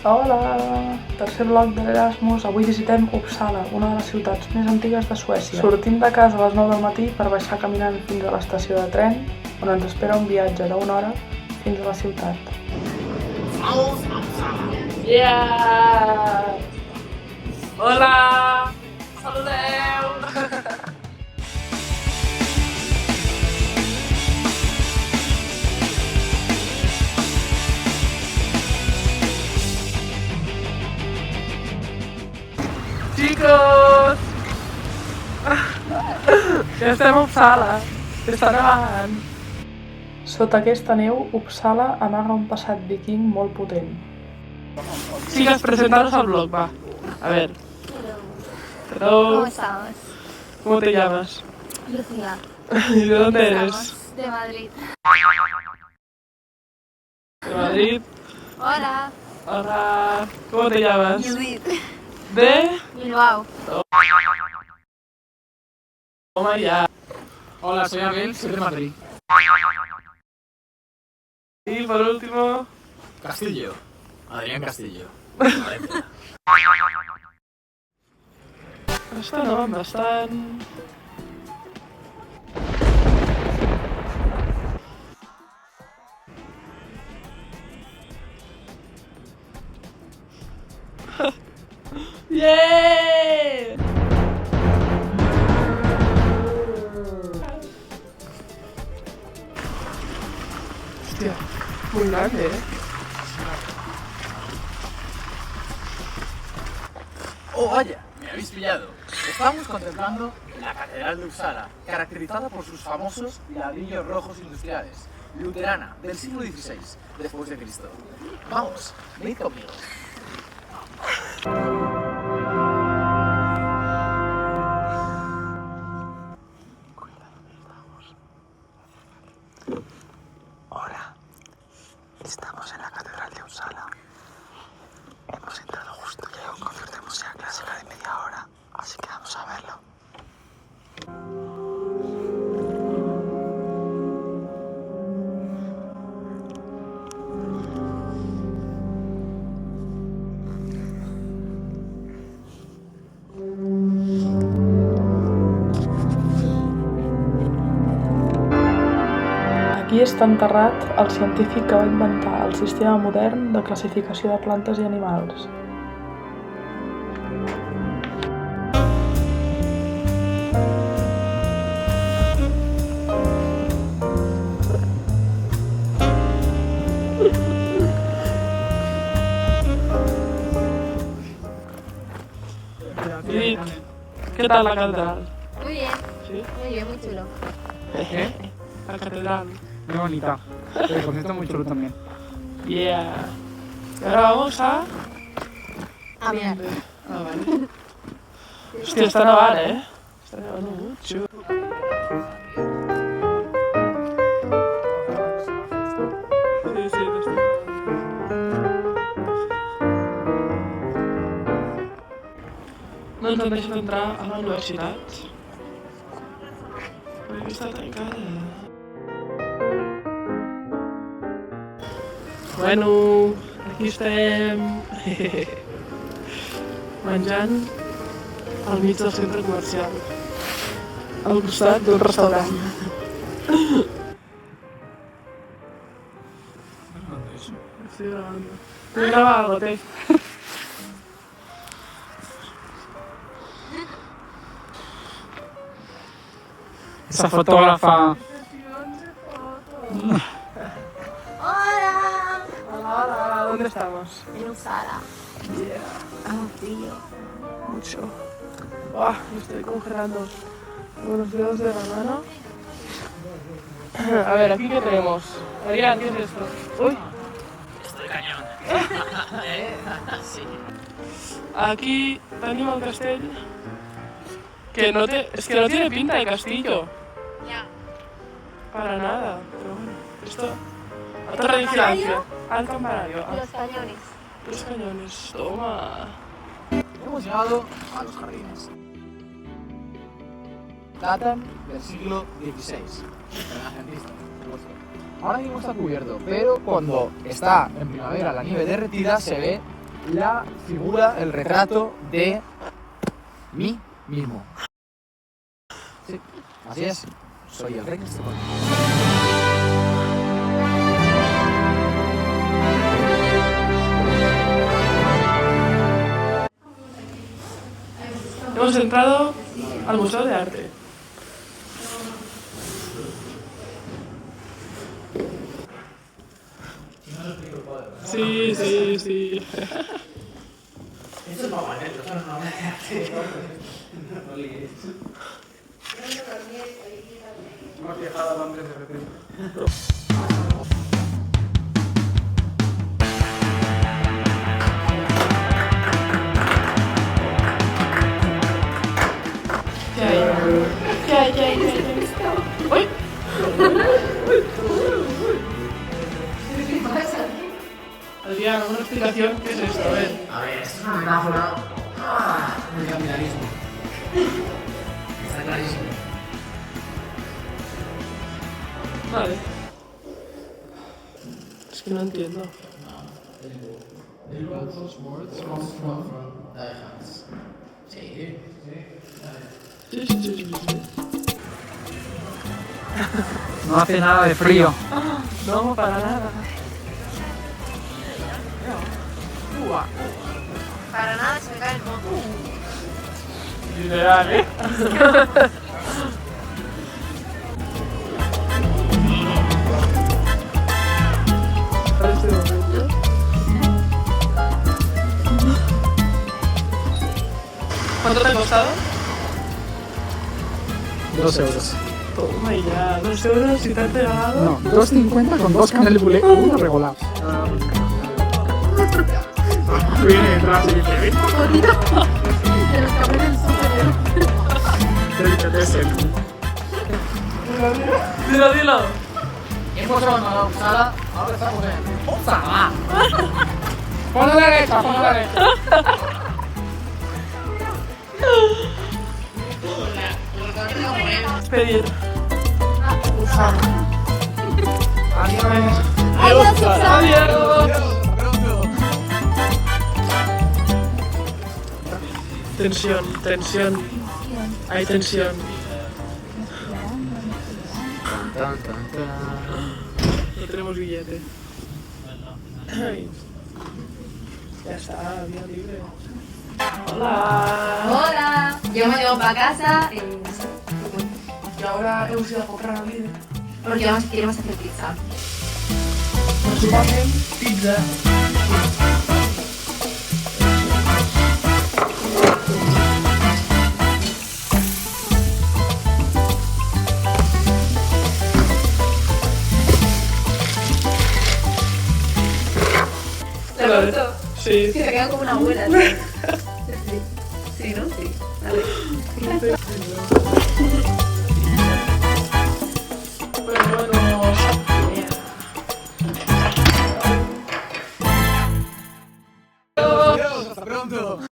Hola! Tercer bloc de l'Erasmus. Avui visitem Uppsala, una de les ciutats més antigues de Suècia. Sortim de casa a les 9 del matí per baixar caminant fins a l'estació de tren, on ens espera un viatge d'1 hora fins a la ciutat. Yeah! Hola! Saludeu! Chicos! Ja estem a Uppsala. Està nevant. Sota aquesta neu, Uppsala amaga un passat viking molt potent. Chicas, presentaros al blog, va. A ver. Hello. ¿Cómo estamos? ¿Cómo te llamas? Lucía. ¿Y de dónde eres? Estamos de Madrid. De Madrid. Hola. Hola. ¿Cómo te llamas? Judith. De... Bilbao. Toma ya. Hola, soy Abel, soy de Madrid. Y por último... Castillo. Adrián Castillo. Està nevant bastant. Yeah! Hostia, muy grande, ¿eh? ¡Oh, vaya! Me habéis pillado. Estamos contemplando la Catedral de Uppsala, caracterizada por sus famosos ladrillos rojos industriales, luterana, del siglo XVI después de Cristo. Vamos, venid conmigo. Hola, estamos en la Catedral de Uppsala. Hemos entrado justo y hay un concierto de música clásica de media hora, así que vamos a verlo. Aquí està enterrat el científic que va inventar el sistema modern de classificació de plantes i animals. Judith, ¿qué tal la catedral? Muy bien. ¿Sí? Muy bien, muy chulo. La catedral. Muy bonita. El concierto muy chulo también. Yeah. Y ahora vamos a... A mirar. Ah, vale. Hostia, está nevant, ¿eh? Está nevando mucho. Sí, sí, no está. No ens han deixat entrar a la universitat. Perquè està tancada. Bueno, aquí estem menjant al mig del centre comercial, al costat d'un restaurant. Estoy grabando. Estoy grabando, té. Esa fotógrafa. Hola. Hola, hola, ¿dónde estamos? En Uppsala. Yeah, Hace frío. mucho. Me estoy congelando con los dedos de la mano. A ver, ¿aquí qué tenemos? Adrián, ¿qué es esto? Uy. Estoy cañón. Sí. Aquí tenim el castell, que no té, es que no tiene pinta de castillo, Ya. para nada, pero bueno, esto, la torre de vigilancia, al campanario, Los cañones. los cañones, toma. Hemos llegado a los jardines. Datan del siglo XVI. Renacentista, por supuesto. Ahora mismo está cubierto, pero cuando está en primavera la nieve derretida se ve la figura, el retrato de mí mismo. Sí, así es. Soy el rey de este pueblo. Hemos entrado al Museo de Arte. Sí, sí, sí. Esto es para Manel, esto no es una obra de arte. No líes. Hemos viajado a Londres de repente. ¿Qué hay? ¿Qué hay? ¿Qué hay? ¿Qué hay? ¡Uy! Adrián, una explicación, ¿qué es esto? A ver, esto es una metáfora del capitalismo. Está clarísimo. Vale. Es que no entiendo. Those words come from thy hands. Sí. Sí, sí, sí, sí, sí. No hace nada de frío. No, para nada. Para nada se me cae el moco. Literal, ¿eh? Para este momento. ¿Cuánto te ha costado? 2 euros. Toma ya, 2 euros y te han regalado. No, 2,50 con 2 canel bulé, uno regulado. Viene detrás y dice, ¿ves? De los cabrones superior. Delicatessen. Dilo, dilo. Hemos abandonado Uppsala, ahora estamos en Uppsala. Pon a la derecha, pon a la derecha. Despedir. Adiós. Adiós, Uppsala. Adiós. Tensión, tensión. Hay tensión. No tenemos billete. Ay. Ya está, vía libre. Hola. Hola. Yo me llevo para casa y no sé. Y ahora hemos ido a comprar al líder. Porque queremos hacer pizza. Nos pasen pizza. ¿Te gustó? Sí. Sí, te quedan como una abuela. Sí, sí, ¿no? Sí. Vale. Bueno. Adiós, hasta pronto.